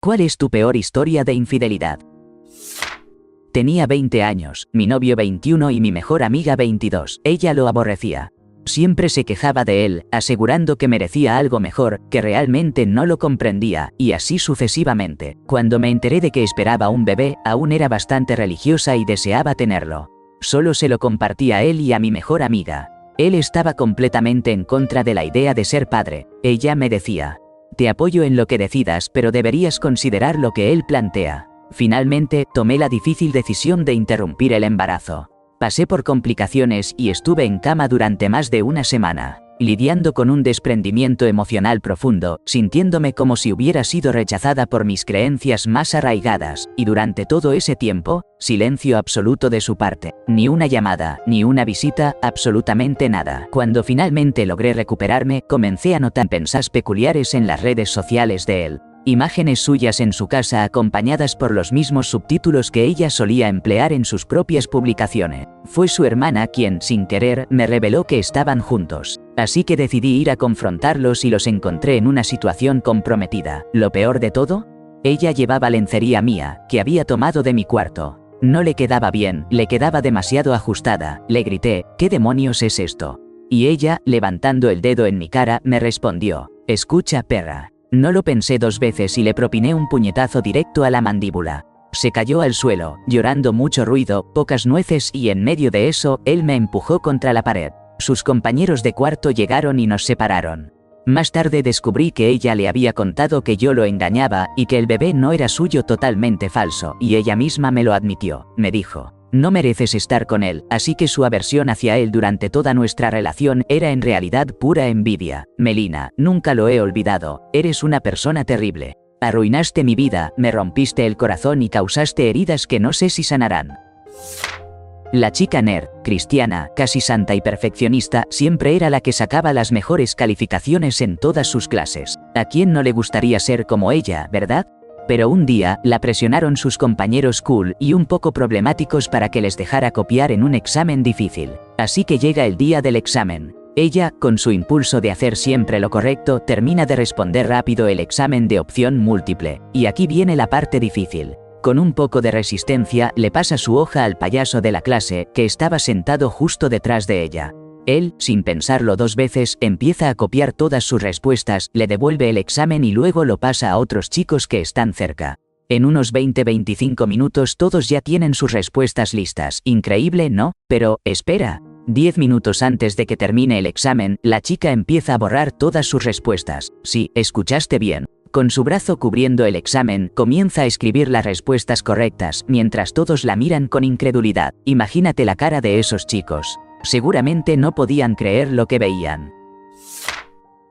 ¿Cuál es tu peor historia de infidelidad? Tenía 20 años, mi novio 21 y mi mejor amiga 22. Ella lo aborrecía. Siempre se quejaba de él, asegurando que merecía algo mejor, que realmente no lo comprendía, y así sucesivamente. Cuando me enteré de que esperaba un bebé, aún era bastante religiosa y deseaba tenerlo. Solo se lo compartía a él y a mi mejor amiga. Él estaba completamente en contra de la idea de ser padre. Ella me decía: te apoyo en lo que decidas, pero deberías considerar lo que él plantea. Finalmente, tomé la difícil decisión de interrumpir el embarazo. Pasé por complicaciones y estuve en cama durante más de una semana, lidiando con un desprendimiento emocional profundo, sintiéndome como si hubiera sido rechazada por mis creencias más arraigadas, y durante todo ese tiempo, silencio absoluto de su parte. Ni una llamada, ni una visita, absolutamente nada. Cuando finalmente logré recuperarme, comencé a notar pensas peculiares en las redes sociales de él. Imágenes suyas en su casa acompañadas por los mismos subtítulos que ella solía emplear en sus propias publicaciones. Fue su hermana quien, sin querer, me reveló que estaban juntos. Así que decidí ir a confrontarlos y los encontré en una situación comprometida. Lo peor de todo, ella llevaba lencería mía, que había tomado de mi cuarto. No le quedaba bien, le quedaba demasiado ajustada. Le grité: ¿qué demonios es esto? Y ella, levantando el dedo en mi cara, me respondió: escucha, perra. No lo pensé dos veces y le propiné un puñetazo directo a la mandíbula. Se cayó al suelo, llorando mucho ruido, pocas nueces, y en medio de eso, él me empujó contra la pared. Sus compañeros de cuarto llegaron y nos separaron. Más tarde descubrí que ella le había contado que yo lo engañaba y que el bebé no era suyo, totalmente falso, y ella misma me lo admitió. Me dijo: no mereces estar con él, así que su aversión hacia él durante toda nuestra relación era en realidad pura envidia. Melina, nunca lo he olvidado, eres una persona terrible. Arruinaste mi vida, me rompiste el corazón y causaste heridas que no sé si sanarán. La chica nerd, cristiana, casi santa y perfeccionista, siempre era la que sacaba las mejores calificaciones en todas sus clases. ¿A quién no le gustaría ser como ella, verdad? Pero un día, la presionaron sus compañeros cool y un poco problemáticos para que les dejara copiar en un examen difícil. Así que llega el día del examen. Ella, con su impulso de hacer siempre lo correcto, termina de responder rápido el examen de opción múltiple. Y aquí viene la parte difícil. Con un poco de resistencia, le pasa su hoja al payaso de la clase, que estaba sentado justo detrás de ella. Él, sin pensarlo dos veces, empieza a copiar todas sus respuestas, le devuelve el examen y luego lo pasa a otros chicos que están cerca. En unos 20-25 minutos todos ya tienen sus respuestas listas. Increíble, ¿no? Pero, espera. 10 minutos antes de que termine el examen, la chica empieza a borrar todas sus respuestas. Sí, escuchaste bien. Con su brazo cubriendo el examen, comienza a escribir las respuestas correctas, mientras todos la miran con incredulidad. Imagínate la cara de esos chicos. Seguramente no podían creer lo que veían.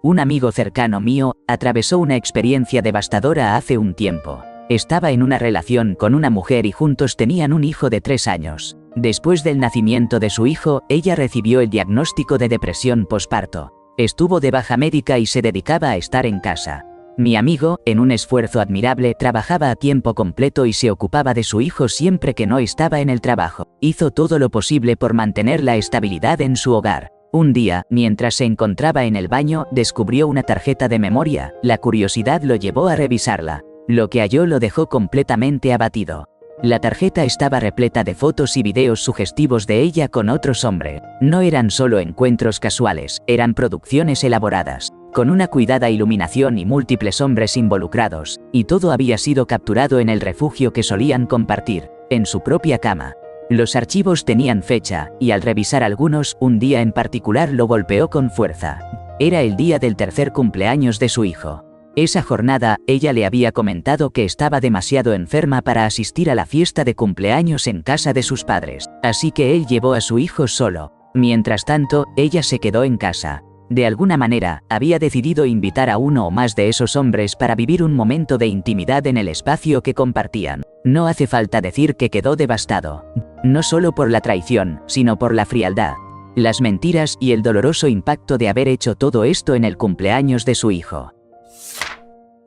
Un amigo cercano mío atravesó una experiencia devastadora hace un tiempo. Estaba en una relación con una mujer y juntos tenían un hijo de 3 años. Después del nacimiento de su hijo, ella recibió el diagnóstico de depresión posparto. Estuvo de baja médica y se dedicaba a estar en casa. Mi amigo, en un esfuerzo admirable, trabajaba a tiempo completo y se ocupaba de su hijo siempre que no estaba en el trabajo. Hizo todo lo posible por mantener la estabilidad en su hogar. Un día, mientras se encontraba en el baño, descubrió una tarjeta de memoria. La curiosidad lo llevó a revisarla. Lo que halló lo dejó completamente abatido. La tarjeta estaba repleta de fotos y videos sugestivos de ella con otros hombres. No eran solo encuentros casuales, eran producciones elaboradas, con una cuidada iluminación y múltiples hombres involucrados, y todo había sido capturado en el refugio que solían compartir, en su propia cama. Los archivos tenían fecha, y al revisar algunos, un día en particular lo golpeó con fuerza. Era el día del tercer cumpleaños de su hijo. Esa jornada, ella le había comentado que estaba demasiado enferma para asistir a la fiesta de cumpleaños en casa de sus padres, así que él llevó a su hijo solo. Mientras tanto, ella se quedó en casa. De alguna manera, había decidido invitar a uno o más de esos hombres para vivir un momento de intimidad en el espacio que compartían. No hace falta decir que quedó devastado. No solo por la traición, sino por la frialdad, las mentiras y el doloroso impacto de haber hecho todo esto en el cumpleaños de su hijo.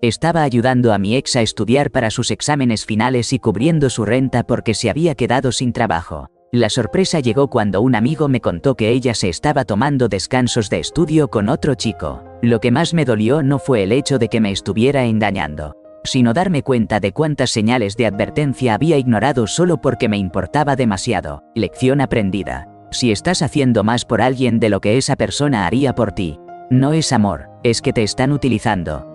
Estaba ayudando a mi ex a estudiar para sus exámenes finales y cubriendo su renta porque se había quedado sin trabajo. La sorpresa llegó cuando un amigo me contó que ella se estaba tomando descansos de estudio con otro chico. Lo que más me dolió no fue el hecho de que me estuviera engañando. sino darme cuenta de cuántas señales de advertencia había ignorado solo porque me importaba demasiado. Lección aprendida. Si estás haciendo más por alguien de lo que esa persona haría por ti, no es amor, es que te están utilizando.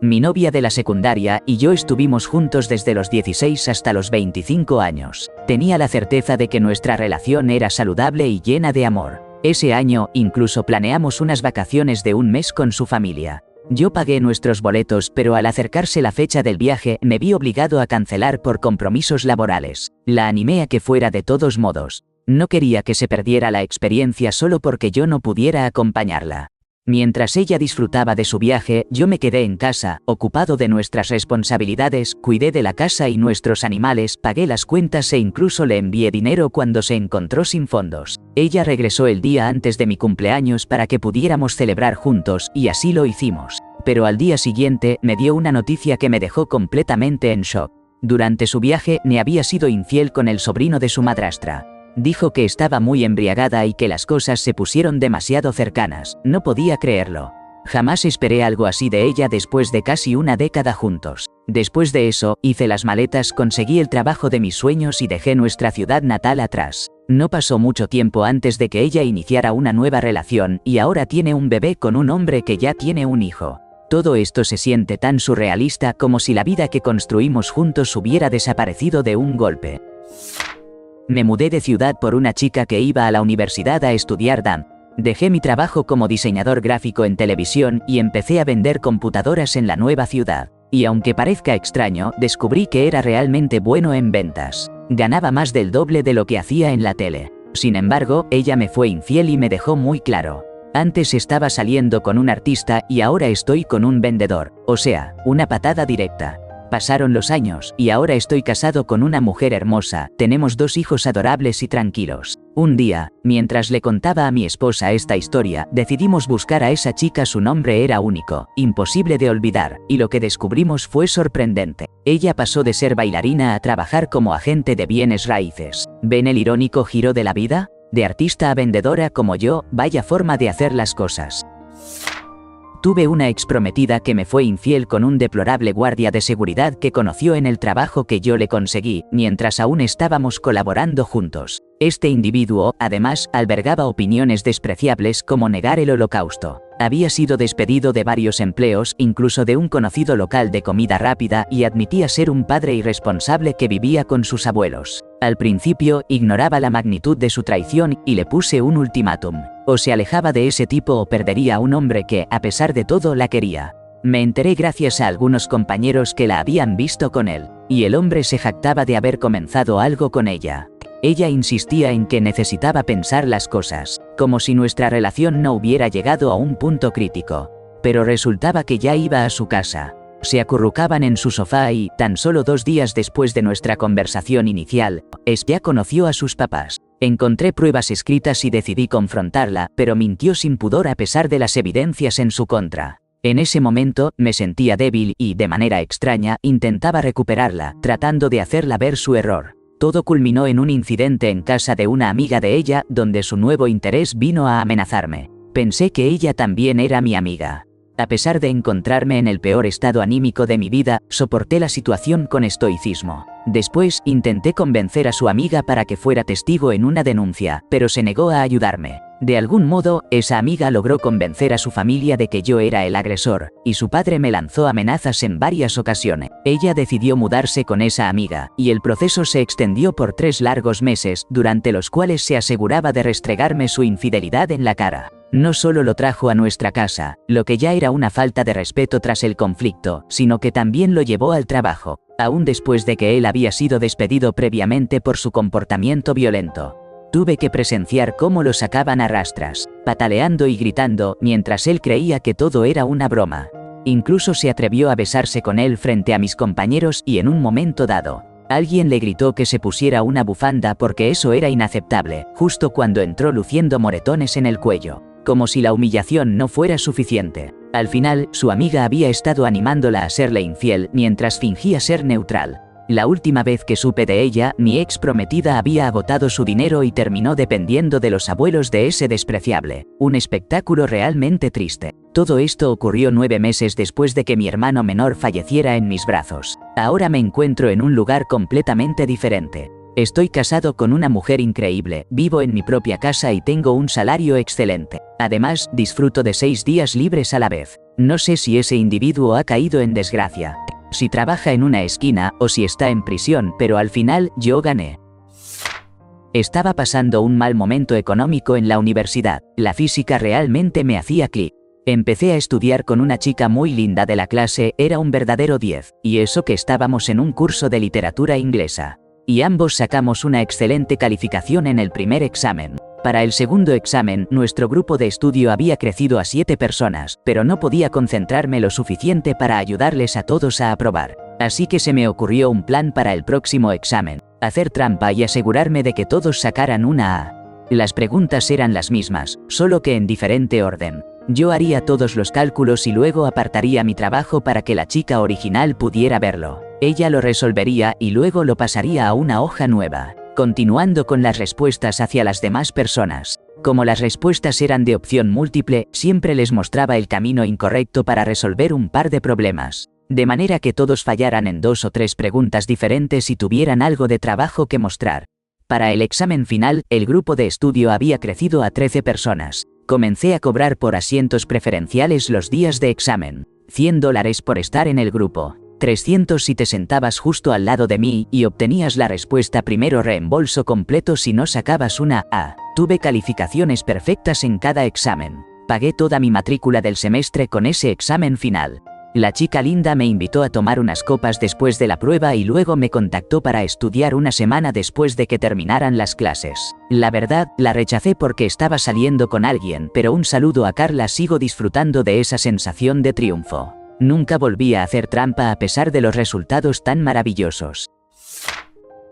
Mi novia de la secundaria y yo estuvimos juntos desde los 16 hasta los 25 años. Tenía la certeza de que nuestra relación era saludable y llena de amor. Ese año, incluso planeamos unas vacaciones de un mes con su familia. Yo pagué nuestros boletos, pero al acercarse la fecha del viaje, me vi obligado a cancelar por compromisos laborales. La animé a que fuera de todos modos. No quería que se perdiera la experiencia solo porque yo no pudiera acompañarla. Mientras ella disfrutaba de su viaje, yo me quedé en casa, ocupado de nuestras responsabilidades, cuidé de la casa y nuestros animales, pagué las cuentas e incluso le envié dinero cuando se encontró sin fondos. Ella regresó el día antes de mi cumpleaños para que pudiéramos celebrar juntos, y así lo hicimos. Pero al día siguiente, me dio una noticia que me dejó completamente en shock. Durante su viaje, me había sido infiel con el sobrino de su madrastra. Dijo que estaba muy embriagada y que las cosas se pusieron demasiado cercanas. No podía creerlo. Jamás esperé algo así de ella después de casi una década juntos. Después de eso, hice las maletas, conseguí el trabajo de mis sueños y dejé nuestra ciudad natal atrás. No pasó mucho tiempo antes de que ella iniciara una nueva relación y ahora tiene un bebé con un hombre que ya tiene un hijo. Todo esto se siente tan surrealista como si la vida que construimos juntos hubiera desaparecido de un golpe. Me mudé de ciudad por una chica que iba a la universidad a estudiar DAM. Dejé mi trabajo como diseñador gráfico en televisión y empecé a vender computadoras en la nueva ciudad. Y aunque parezca extraño, descubrí que era realmente bueno en ventas. Ganaba más del doble de lo que hacía en la tele. Sin embargo, ella me fue infiel y me dejó muy claro. Antes estaba saliendo con un artista y ahora estoy con un vendedor. O sea, una patada directa. Pasaron los años, y ahora estoy casado con una mujer hermosa, tenemos 2 hijos adorables y tranquilos. Un día, mientras le contaba a mi esposa esta historia, decidimos buscar a esa chica. Su nombre era único, imposible de olvidar, y lo que descubrimos fue sorprendente. Ella pasó de ser bailarina a trabajar como agente de bienes raíces. ¿Ven el irónico giro de la vida? De artista a vendedora como yo, vaya forma de hacer las cosas. Tuve una ex prometida que me fue infiel con un deplorable guardia de seguridad que conoció en el trabajo que yo le conseguí, mientras aún estábamos colaborando juntos. Este individuo, además, albergaba opiniones despreciables como negar el Holocausto. Había sido despedido de varios empleos, incluso de un conocido local de comida rápida, y admitía ser un padre irresponsable que vivía con sus abuelos. Al principio, ignoraba la magnitud de su traición, y le puse un ultimátum. O se alejaba de ese tipo o perdería a un hombre que, a pesar de todo, la quería. Me enteré gracias a algunos compañeros que la habían visto con él, y el hombre se jactaba de haber comenzado algo con ella. Ella insistía en que necesitaba pensar las cosas, como si nuestra relación no hubiera llegado a un punto crítico. Pero resultaba que ya iba a su casa. Se acurrucaban en su sofá y, tan solo 2 días después de nuestra conversación inicial, ya conoció a sus papás. Encontré pruebas escritas y decidí confrontarla, pero mintió sin pudor a pesar de las evidencias en su contra. En ese momento, me sentía débil y, de manera extraña, intentaba recuperarla, tratando de hacerla ver su error. Todo culminó en un incidente en casa de una amiga de ella, donde su nuevo interés vino a amenazarme. Pensé que ella también era mi amiga. A pesar de encontrarme en el peor estado anímico de mi vida, soporté la situación con estoicismo. Después, intenté convencer a su amiga para que fuera testigo en una denuncia, pero se negó a ayudarme. De algún modo, esa amiga logró convencer a su familia de que yo era el agresor, y su padre me lanzó amenazas en varias ocasiones. Ella decidió mudarse con esa amiga, y el proceso se extendió por 3 largos meses, durante los cuales se aseguraba de restregarme su infidelidad en la cara. No solo lo trajo a nuestra casa, lo que ya era una falta de respeto tras el conflicto, sino que también lo llevó al trabajo, aún después de que él había sido despedido previamente por su comportamiento violento. Tuve que presenciar cómo lo sacaban a rastras, pataleando y gritando, mientras él creía que todo era una broma. Incluso se atrevió a besarse con él frente a mis compañeros y en un momento dado, alguien le gritó que se pusiera una bufanda porque eso era inaceptable, justo cuando entró luciendo moretones en el cuello. Como si la humillación no fuera suficiente. Al final, su amiga había estado animándola a serle infiel mientras fingía ser neutral. La última vez que supe de ella, mi ex prometida había agotado su dinero y terminó dependiendo de los abuelos de ese despreciable. Un espectáculo realmente triste. Todo esto ocurrió 9 meses después de que mi hermano menor falleciera en mis brazos. Ahora me encuentro en un lugar completamente diferente. Estoy casado con una mujer increíble, vivo en mi propia casa y tengo un salario excelente. Además, disfruto de 6 días libres a la vez. No sé si ese individuo ha caído en desgracia, si trabaja en una esquina o si está en prisión, pero al final yo gané. Estaba pasando un mal momento económico en la universidad. La física realmente me hacía clic. Empecé a estudiar con una chica muy linda de la clase, era un verdadero 10, y eso que estábamos en un curso de literatura inglesa. Y ambos sacamos una excelente calificación en el primer examen. Para el segundo examen, nuestro grupo de estudio había crecido a 7 personas, pero no podía concentrarme lo suficiente para ayudarles a todos a aprobar. Así que se me ocurrió un plan para el próximo examen: hacer trampa y asegurarme de que todos sacaran una A. Las preguntas eran las mismas, solo que en diferente orden. Yo haría todos los cálculos y luego apartaría mi trabajo para que la chica original pudiera verlo. Ella lo resolvería y luego lo pasaría a una hoja nueva, continuando con las respuestas hacia las demás personas. Como las respuestas eran de opción múltiple, siempre les mostraba el camino incorrecto para resolver un par de problemas, de manera que todos fallaran en 2 o 3 preguntas diferentes y tuvieran algo de trabajo que mostrar. Para el examen final, el grupo de estudio había crecido a 13 personas. Comencé a cobrar por asientos preferenciales los días de examen, $100 por estar en el grupo. 300 si te sentabas justo al lado de mí y obtenías la respuesta primero, reembolso completo si no sacabas una A. Tuve calificaciones perfectas en cada examen. Pagué toda mi matrícula del semestre con ese examen final. La chica linda me invitó a tomar unas copas después de la prueba y luego me contactó para estudiar una semana después de que terminaran las clases. La verdad, la rechacé porque estaba saliendo con alguien, pero un saludo a Carla, sigo disfrutando de esa sensación de triunfo. Nunca volví a hacer trampa a pesar de los resultados tan maravillosos.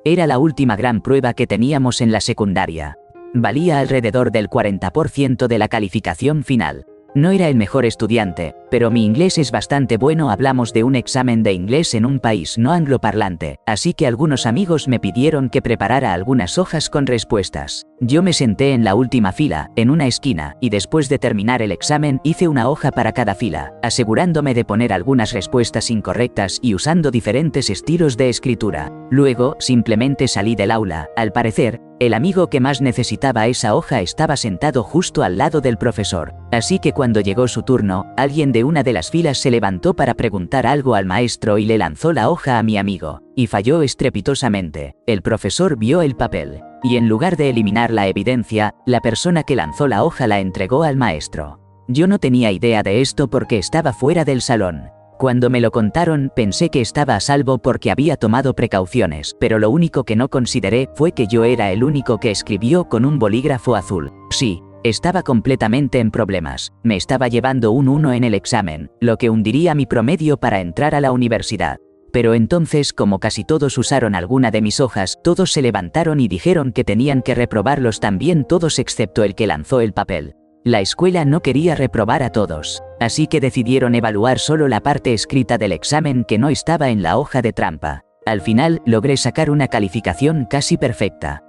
Era la última gran prueba que teníamos en la secundaria. Valía alrededor del 40% de la calificación final. No era el mejor estudiante, pero mi inglés es bastante bueno. Hablamos de un examen de inglés en un país no angloparlante, así que algunos amigos me pidieron que preparara algunas hojas con respuestas. Yo me senté en la última fila, en una esquina, y después de terminar el examen hice una hoja para cada fila, asegurándome de poner algunas respuestas incorrectas y usando diferentes estilos de escritura. Luego, simplemente salí del aula. Al parecer, el amigo que más necesitaba esa hoja estaba sentado justo al lado del profesor. Así que cuando llegó su turno, alguien de una de las filas se levantó para preguntar algo al maestro y le lanzó la hoja a mi amigo, y falló estrepitosamente. El profesor vio el papel, y en lugar de eliminar la evidencia, la persona que lanzó la hoja la entregó al maestro. Yo no tenía idea de esto porque estaba fuera del salón. Cuando me lo contaron, pensé que estaba a salvo porque había tomado precauciones, pero lo único que no consideré fue que yo era el único que escribió con un bolígrafo azul. Sí, estaba completamente en problemas. Me estaba llevando un 1 en el examen, lo que hundiría mi promedio para entrar a la universidad. Pero entonces, como casi todos usaron alguna de mis hojas, todos se levantaron y dijeron que tenían que reprobarlos también, todos excepto el que lanzó el papel. La escuela no quería reprobar a todos, así que decidieron evaluar solo la parte escrita del examen que no estaba en la hoja de trampa. Al final, logré sacar una calificación casi perfecta.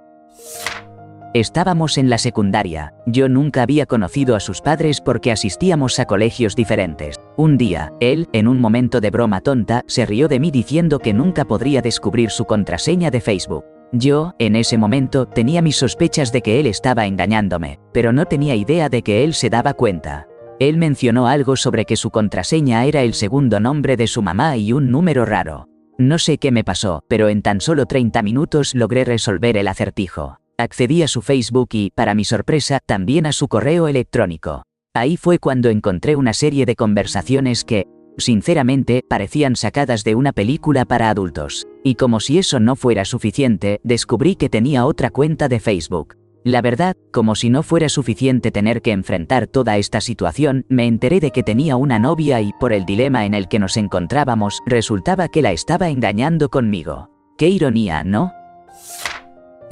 Estábamos en la secundaria. Yo nunca había conocido a sus padres porque asistíamos a colegios diferentes. Un día, él, en un momento de broma tonta, se rió de mí diciendo que nunca podría descubrir su contraseña de Facebook. Yo, en ese momento, tenía mis sospechas de que él estaba engañándome, pero no tenía idea de que él se daba cuenta. Él mencionó algo sobre que su contraseña era el segundo nombre de su mamá y un número raro. No sé qué me pasó, pero en tan solo 30 minutos logré resolver el acertijo. Accedí a su Facebook y, para mi sorpresa, también a su correo electrónico. Ahí fue cuando encontré una serie de conversaciones que, sinceramente, parecían sacadas de una película para adultos. Y como si eso no fuera suficiente, descubrí que tenía otra cuenta de Facebook. La verdad, como si no fuera suficiente tener que enfrentar toda esta situación, me enteré de que tenía una novia y, por el dilema en el que nos encontrábamos, resultaba que la estaba engañando conmigo. ¡Qué ironía!, ¿no?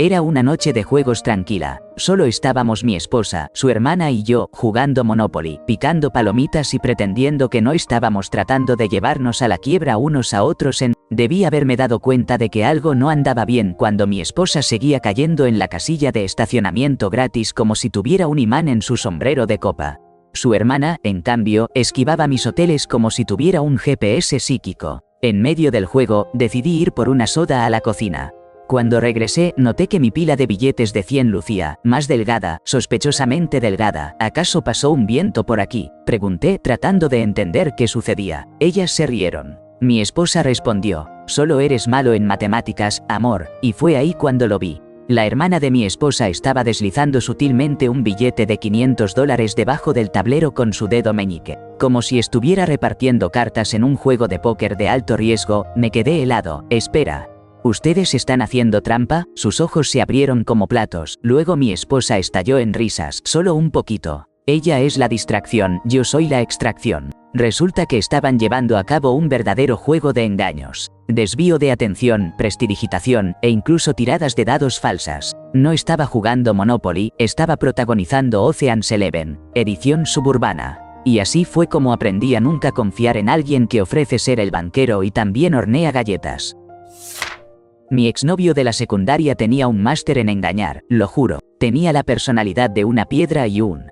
Era una noche de juegos tranquila. Solo estábamos mi esposa, su hermana y yo, jugando Monopoly, picando palomitas y pretendiendo que no estábamos tratando de llevarnos a la quiebra unos a otros. Debí haberme dado cuenta de que algo no andaba bien cuando mi esposa seguía cayendo en la casilla de estacionamiento gratis como si tuviera un imán en su sombrero de copa. Su hermana, en cambio, esquivaba mis hoteles como si tuviera un GPS psíquico. En medio del juego, decidí ir por una soda a la cocina. Cuando regresé, noté que mi pila de billetes de 100 lucía, más delgada, sospechosamente delgada. ¿Acaso pasó un viento por aquí?, pregunté, tratando de entender qué sucedía. Ellas se rieron. Mi esposa respondió: «Solo eres malo en matemáticas, amor», y fue ahí cuando lo vi. La hermana de mi esposa estaba deslizando sutilmente un billete de $500 debajo del tablero con su dedo meñique, como si estuviera repartiendo cartas en un juego de póker de alto riesgo. Me quedé helado. «Espera. ¿Ustedes están haciendo trampa?». Sus ojos se abrieron como platos. Luego mi esposa estalló en risas. «Solo un poquito. Ella es la distracción, yo soy la extracción». Resulta que estaban llevando a cabo un verdadero juego de engaños. Desvío de atención, prestidigitación e incluso tiradas de dados falsas. No estaba jugando Monopoly, estaba protagonizando Ocean's Eleven, edición suburbana. Y así fue como aprendí a nunca confiar en alguien que ofrece ser el banquero y también hornea galletas. Mi exnovio de la secundaria tenía un máster en engañar, lo juro. Tenía la personalidad de una piedra y un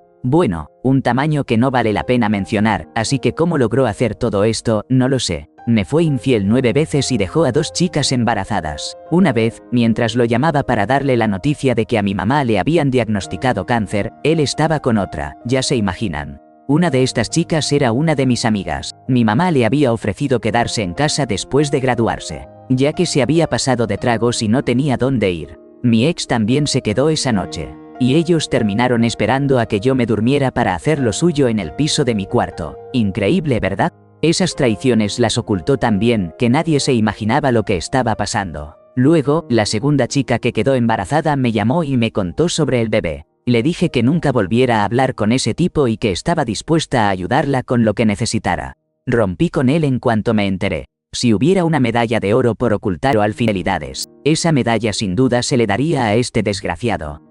tamaño que no vale la pena mencionar, así que cómo logró hacer todo esto, no lo sé. Me fue infiel 9 veces y dejó a 2 chicas embarazadas. Una vez, mientras lo llamaba para darle la noticia de que a mi mamá le habían diagnosticado cáncer, él estaba con otra, ya se imaginan. Una de estas chicas era una de mis amigas. Mi mamá le había ofrecido quedarse en casa después de graduarse, ya que se había pasado de tragos y no tenía dónde ir. Mi ex también se quedó esa noche. Y ellos terminaron esperando a que yo me durmiera para hacer lo suyo en el piso de mi cuarto. Increíble, ¿verdad? Esas traiciones las ocultó tan bien que nadie se imaginaba lo que estaba pasando. Luego, la segunda chica que quedó embarazada me llamó y me contó sobre el bebé. Le dije que nunca volviera a hablar con ese tipo y que estaba dispuesta a ayudarla con lo que necesitara. Rompí con él en cuanto me enteré. Si hubiera una medalla de oro por ocultar o infidelidades, esa medalla sin duda se le daría a este desgraciado.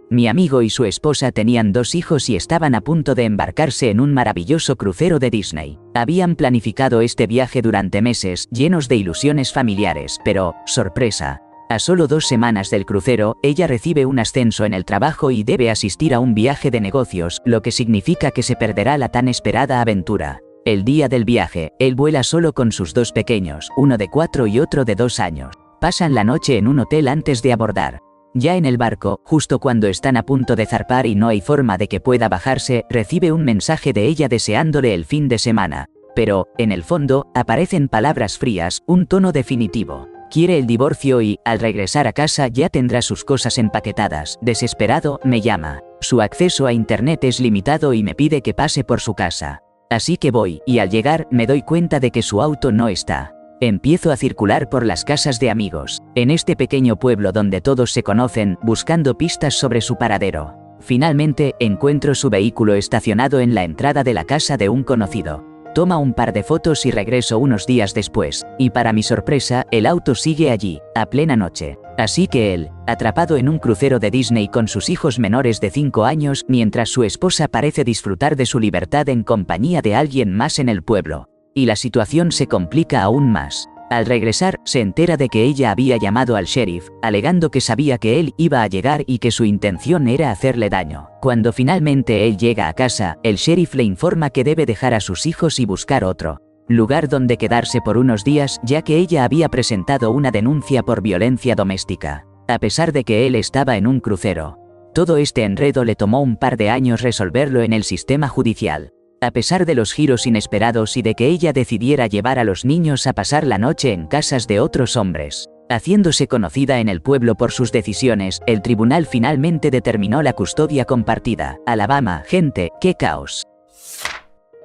Mi amigo y su esposa tenían 2 hijos y estaban a punto de embarcarse en un maravilloso crucero de Disney. Habían planificado este viaje durante meses, llenos de ilusiones familiares, pero, sorpresa, a solo 2 semanas del crucero, ella recibe un ascenso en el trabajo y debe asistir a un viaje de negocios, lo que significa que se perderá la tan esperada aventura. El día del viaje, él vuela solo con sus 2 pequeños, uno de 4 y otro de 2 años. Pasan la noche en un hotel antes de abordar. Ya en el barco, justo cuando están a punto de zarpar y no hay forma de que pueda bajarse, recibe un mensaje de ella deseándole el fin de semana. Pero, en el fondo, aparecen palabras frías, un tono definitivo. Quiere el divorcio y, al regresar a casa ya tendrá sus cosas empaquetadas. Desesperado, me llama. Su acceso a internet es limitado y me pide que pase por su casa. Así que voy, y al llegar, me doy cuenta de que su auto no está. Empiezo a circular por las casas de amigos, en este pequeño pueblo donde todos se conocen, buscando pistas sobre su paradero. Finalmente, encuentro su vehículo estacionado en la entrada de la casa de un conocido. Toma un par de fotos y regreso unos días después, y para mi sorpresa, el auto sigue allí, a plena noche. Así que él, atrapado en un crucero de Disney con sus hijos menores de 5 años, mientras su esposa parece disfrutar de su libertad en compañía de alguien más en el pueblo. Y la situación se complica aún más. Al regresar, se entera de que ella había llamado al sheriff, alegando que sabía que él iba a llegar y que su intención era hacerle daño. Cuando finalmente él llega a casa, el sheriff le informa que debe dejar a sus hijos y buscar otro lugar donde quedarse por unos días, ya que ella había presentado una denuncia por violencia doméstica, a pesar de que él estaba en un crucero. Todo este enredo le tomó un par de años resolverlo en el sistema judicial. A pesar de los giros inesperados y de que ella decidiera llevar a los niños a pasar la noche en casas de otros hombres, haciéndose conocida en el pueblo por sus decisiones, el tribunal finalmente determinó la custodia compartida. Alabama, gente, qué caos.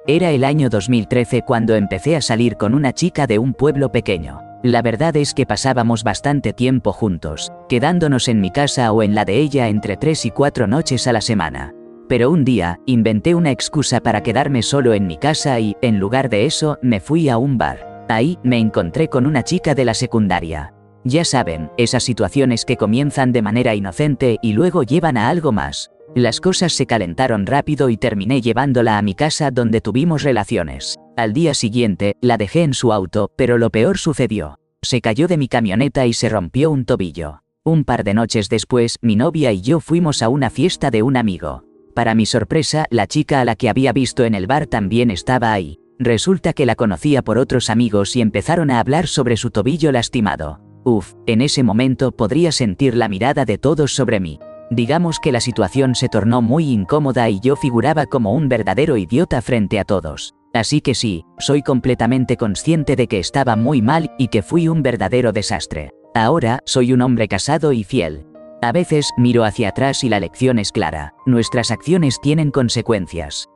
Era el año 2013 cuando empecé a salir con una chica de un pueblo pequeño. La verdad es que pasábamos bastante tiempo juntos, quedándonos en mi casa o en la de ella entre 3 y 4 noches a la semana. Pero un día, inventé una excusa para quedarme solo en mi casa y, en lugar de eso, me fui a un bar. Ahí, me encontré con una chica de la secundaria. Ya saben, esas situaciones que comienzan de manera inocente y luego llevan a algo más. Las cosas se calentaron rápido y terminé llevándola a mi casa donde tuvimos relaciones. Al día siguiente, la dejé en su auto, pero lo peor sucedió. Se cayó de mi camioneta y se rompió un tobillo. Un par de noches después, mi novia y yo fuimos a una fiesta de un amigo. Para mi sorpresa, la chica a la que había visto en el bar también estaba ahí. Resulta que la conocía por otros amigos y empezaron a hablar sobre su tobillo lastimado. En ese momento podría sentir la mirada de todos sobre mí. Digamos que la situación se tornó muy incómoda y yo figuraba como un verdadero idiota frente a todos. Así que sí, soy completamente consciente de que estaba muy mal y que fui un verdadero desastre. Ahora, soy un hombre casado y fiel. A veces, miro hacia atrás y la lección es clara. Nuestras acciones tienen consecuencias.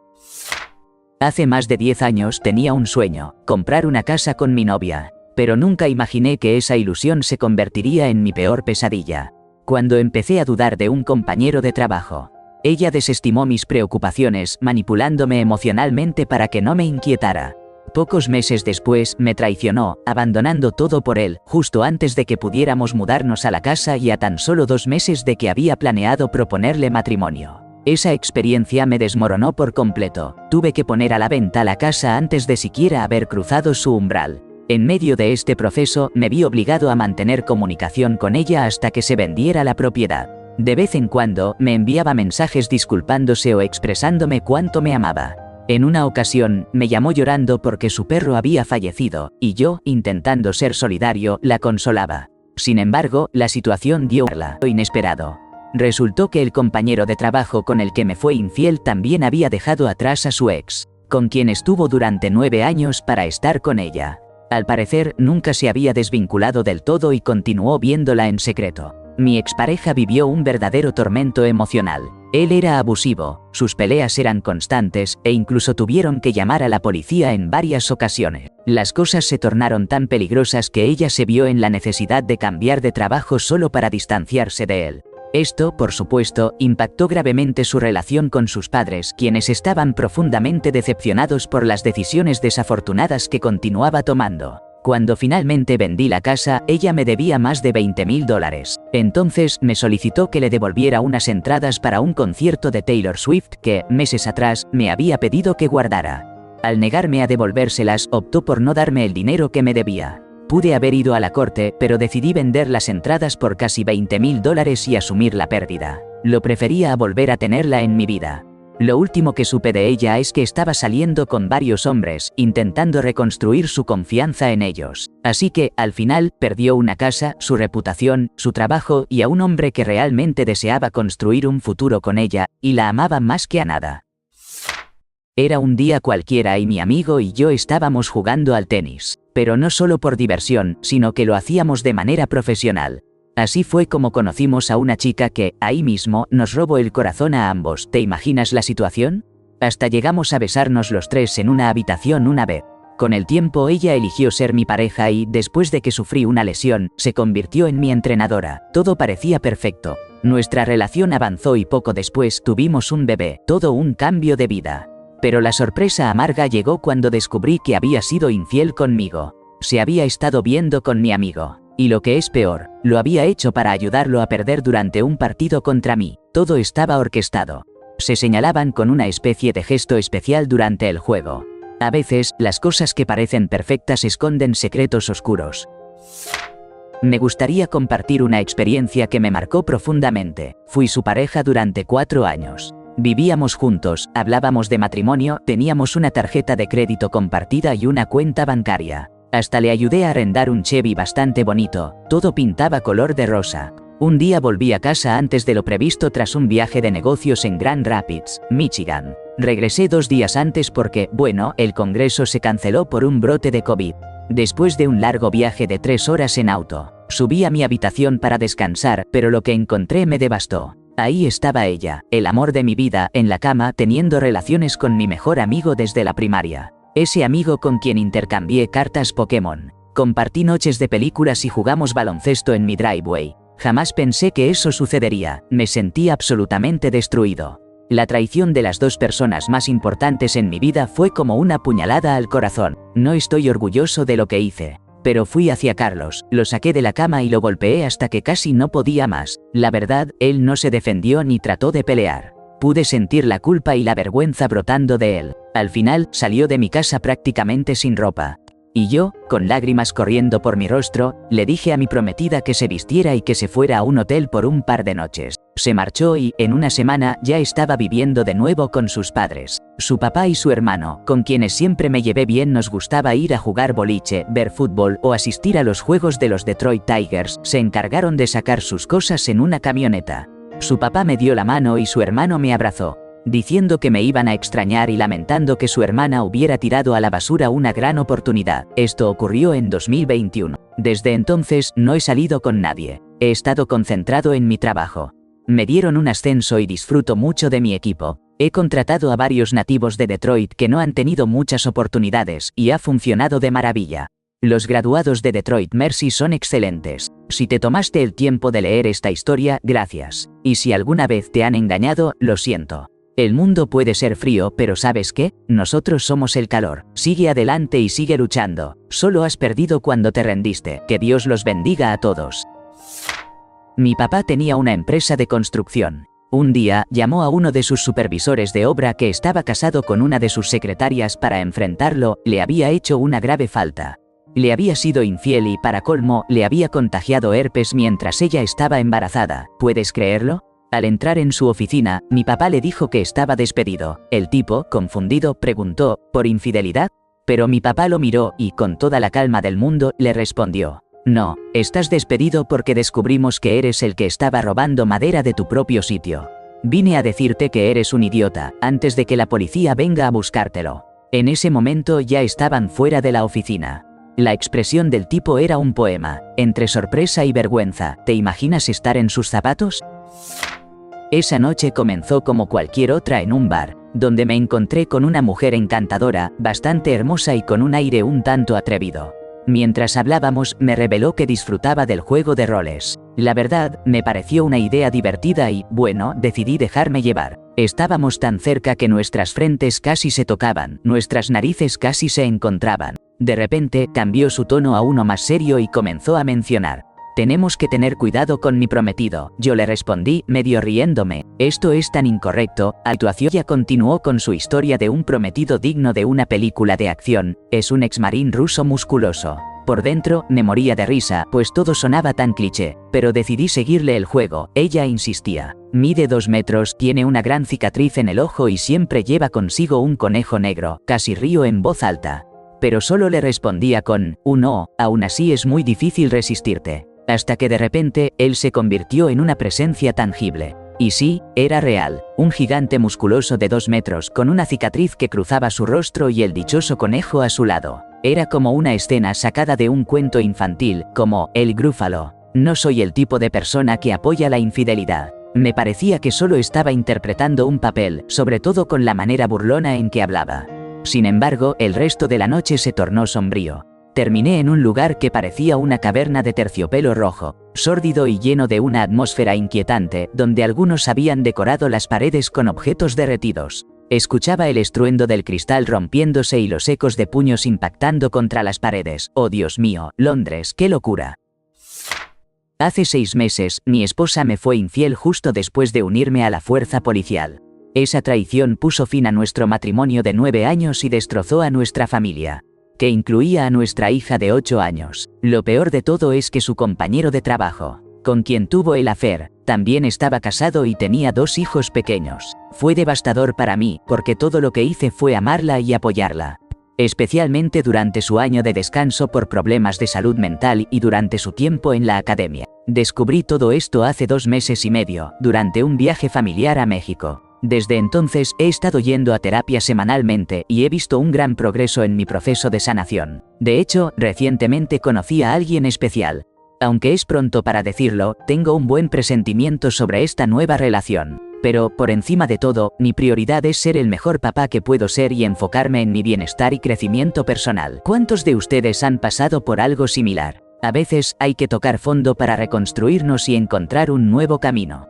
Hace más de 10 años tenía un sueño, comprar una casa con mi novia. Pero nunca imaginé que esa ilusión se convertiría en mi peor pesadilla. Cuando empecé a dudar de un compañero de trabajo, ella desestimó mis preocupaciones, manipulándome emocionalmente para que no me inquietara. Pocos meses después, me traicionó, abandonando todo por él, justo antes de que pudiéramos mudarnos a la casa y a tan solo 2 meses de que había planeado proponerle matrimonio. Esa experiencia me desmoronó por completo. Tuve que poner a la venta la casa antes de siquiera haber cruzado su umbral. En medio de este proceso, me vi obligado a mantener comunicación con ella hasta que se vendiera la propiedad. De vez en cuando, me enviaba mensajes disculpándose o expresándome cuánto me amaba. En una ocasión, me llamó llorando porque su perro había fallecido, y yo, intentando ser solidario, la consolaba. Sin embargo, la situación dio lo inesperado. Resultó que el compañero de trabajo con el que me fue infiel también había dejado atrás a su ex, con quien estuvo durante 9 años para estar con ella. Al parecer, nunca se había desvinculado del todo y continuó viéndola en secreto. Mi expareja vivió un verdadero tormento emocional. Él era abusivo, sus peleas eran constantes, e incluso tuvieron que llamar a la policía en varias ocasiones. Las cosas se tornaron tan peligrosas que ella se vio en la necesidad de cambiar de trabajo solo para distanciarse de él. Esto, por supuesto, impactó gravemente su relación con sus padres, quienes estaban profundamente decepcionados por las decisiones desafortunadas que continuaba tomando. Cuando finalmente vendí la casa, ella me debía más de $20,000. Entonces, me solicitó que le devolviera unas entradas para un concierto de Taylor Swift que, meses atrás, me había pedido que guardara. Al negarme a devolvérselas, optó por no darme el dinero que me debía. Pude haber ido a la corte, pero decidí vender las entradas por casi $20,000 y asumir la pérdida. Lo prefería a volver a tenerla en mi vida. Lo último que supe de ella es que estaba saliendo con varios hombres, intentando reconstruir su confianza en ellos. Así que, al final, perdió una casa, su reputación, su trabajo y a un hombre que realmente deseaba construir un futuro con ella, y la amaba más que a nada. Era un día cualquiera y mi amigo y yo estábamos jugando al tenis. Pero no solo por diversión, sino que lo hacíamos de manera profesional. Así fue como conocimos a una chica que, ahí mismo, nos robó el corazón a ambos. ¿Te imaginas la situación? Hasta llegamos a besarnos los tres en una habitación una vez. Con el tiempo ella eligió ser mi pareja y, después de que sufrí una lesión, se convirtió en mi entrenadora. Todo parecía perfecto. Nuestra relación avanzó y poco después tuvimos un bebé. Todo un cambio de vida. Pero la sorpresa amarga llegó cuando descubrí que había sido infiel conmigo. Se había estado viendo con mi amigo. Y lo que es peor, lo había hecho para ayudarlo a perder durante un partido contra mí. Todo estaba orquestado. Se señalaban con una especie de gesto especial durante el juego. A veces, las cosas que parecen perfectas esconden secretos oscuros. Me gustaría compartir una experiencia que me marcó profundamente. Fui su pareja durante 4 años. Vivíamos juntos, hablábamos de matrimonio, teníamos una tarjeta de crédito compartida y una cuenta bancaria. Hasta le ayudé a arrendar un Chevy bastante bonito, todo pintaba color de rosa. Un día volví a casa antes de lo previsto tras un viaje de negocios en Grand Rapids, Michigan. Regresé 2 días antes porque, el congreso se canceló por un brote de COVID. Después de un largo viaje de 3 horas en auto, subí a mi habitación para descansar, pero lo que encontré me devastó. Ahí estaba ella, el amor de mi vida, en la cama teniendo relaciones con mi mejor amigo desde la primaria. Ese amigo con quien intercambié cartas Pokémon. Compartí noches de películas y jugamos baloncesto en mi driveway. Jamás pensé que eso sucedería, me sentí absolutamente destruido. La traición de las 2 personas más importantes en mi vida fue como una puñalada al corazón. No estoy orgulloso de lo que hice. Pero fui hacia Carlos, lo saqué de la cama y lo golpeé hasta que casi no podía más. La verdad, él no se defendió ni trató de pelear. Pude sentir la culpa y la vergüenza brotando de él. Al final, salió de mi casa prácticamente sin ropa. Y yo, con lágrimas corriendo por mi rostro, le dije a mi prometida que se vistiera y que se fuera a un hotel por un par de noches. Se marchó y, en una semana, ya estaba viviendo de nuevo con sus padres. Su papá y su hermano, con quienes siempre me llevé bien, nos gustaba ir a jugar boliche, ver fútbol o asistir a los juegos de los Detroit Tigers, se encargaron de sacar sus cosas en una camioneta. Su papá me dio la mano y su hermano me abrazó, diciendo que me iban a extrañar y lamentando que su hermana hubiera tirado a la basura una gran oportunidad. Esto ocurrió en 2021. Desde entonces no he salido con nadie. He estado concentrado en mi trabajo. Me dieron un ascenso y disfruto mucho de mi equipo. He contratado a varios nativos de Detroit que no han tenido muchas oportunidades y ha funcionado de maravilla. Los graduados de Detroit Mercy son excelentes. Si te tomaste el tiempo de leer esta historia, gracias. Y si alguna vez te han engañado, lo siento. El mundo puede ser frío, pero ¿sabes qué? Nosotros somos el calor. Sigue adelante y sigue luchando. Solo has perdido cuando te rendiste. Que Dios los bendiga a todos. Mi papá tenía una empresa de construcción. Un día, llamó a uno de sus supervisores de obra que estaba casado con una de sus secretarias para enfrentarlo. Le había hecho una grave falta. Le había sido infiel y, para colmo, le había contagiado herpes mientras ella estaba embarazada. ¿Puedes creerlo? Al entrar en su oficina, mi papá le dijo que estaba despedido. El tipo, confundido, preguntó, ¿por infidelidad? Pero mi papá lo miró y, con toda la calma del mundo, le respondió, no, estás despedido porque descubrimos que eres el que estaba robando madera de tu propio sitio. Vine a decirte que eres un idiota, antes de que la policía venga a buscártelo. En ese momento ya estaban fuera de la oficina. La expresión del tipo era un poema, entre sorpresa y vergüenza. ¿Te imaginas estar en sus zapatos? Esa noche comenzó como cualquier otra en un bar, donde me encontré con una mujer encantadora, bastante hermosa y con un aire un tanto atrevido. Mientras hablábamos, me reveló que disfrutaba del juego de roles. La verdad, me pareció una idea divertida y, bueno, decidí dejarme llevar. Estábamos tan cerca que nuestras frentes casi se tocaban, nuestras narices casi se encontraban. De repente, cambió su tono a uno más serio y comenzó a mencionar. Tenemos que tener cuidado con mi prometido. Yo le respondí, medio riéndome. Esto es tan incorrecto. Actuación. Ya continuó con su historia de un prometido digno de una película de acción. Es un exmarín ruso musculoso. Por dentro, me moría de risa, pues todo sonaba tan cliché. Pero decidí seguirle el juego. Ella insistía. Mide 2 metros, tiene una gran cicatriz en el ojo y siempre lleva consigo un conejo negro. Casi río en voz alta. Pero solo le respondía con un no. Aún así es muy difícil resistirte. Hasta que de repente, él se convirtió en una presencia tangible. Y sí, era real, un gigante musculoso de 2 metros con una cicatriz que cruzaba su rostro y el dichoso conejo a su lado. Era como una escena sacada de un cuento infantil, como El Grúfalo. No soy el tipo de persona que apoya la infidelidad. Me parecía que solo estaba interpretando un papel, sobre todo con la manera burlona en que hablaba. Sin embargo, el resto de la noche se tornó sombrío. Terminé en un lugar que parecía una caverna de terciopelo rojo, sórdido y lleno de una atmósfera inquietante, donde algunos habían decorado las paredes con objetos derretidos. Escuchaba el estruendo del cristal rompiéndose y los ecos de puños impactando contra las paredes. ¡Oh, Dios mío, Londres, qué locura! Hace 6 meses, mi esposa me fue infiel justo después de unirme a la fuerza policial. Esa traición puso fin a nuestro matrimonio de 9 años y destrozó a nuestra familia, que incluía a nuestra hija de 8 años. Lo peor de todo es que su compañero de trabajo, con quien tuvo el affair, también estaba casado y tenía 2 hijos pequeños. Fue devastador para mí, porque todo lo que hice fue amarla y apoyarla. Especialmente durante su año de descanso por problemas de salud mental y durante su tiempo en la academia. Descubrí todo esto hace 2 meses y medio, durante un viaje familiar a México. Desde entonces he estado yendo a terapia semanalmente y he visto un gran progreso en mi proceso de sanación. De hecho, recientemente conocí a alguien especial. Aunque es pronto para decirlo, tengo un buen presentimiento sobre esta nueva relación. Pero, por encima de todo, mi prioridad es ser el mejor papá que puedo ser y enfocarme en mi bienestar y crecimiento personal. ¿Cuántos de ustedes han pasado por algo similar? A veces hay que tocar fondo para reconstruirnos y encontrar un nuevo camino.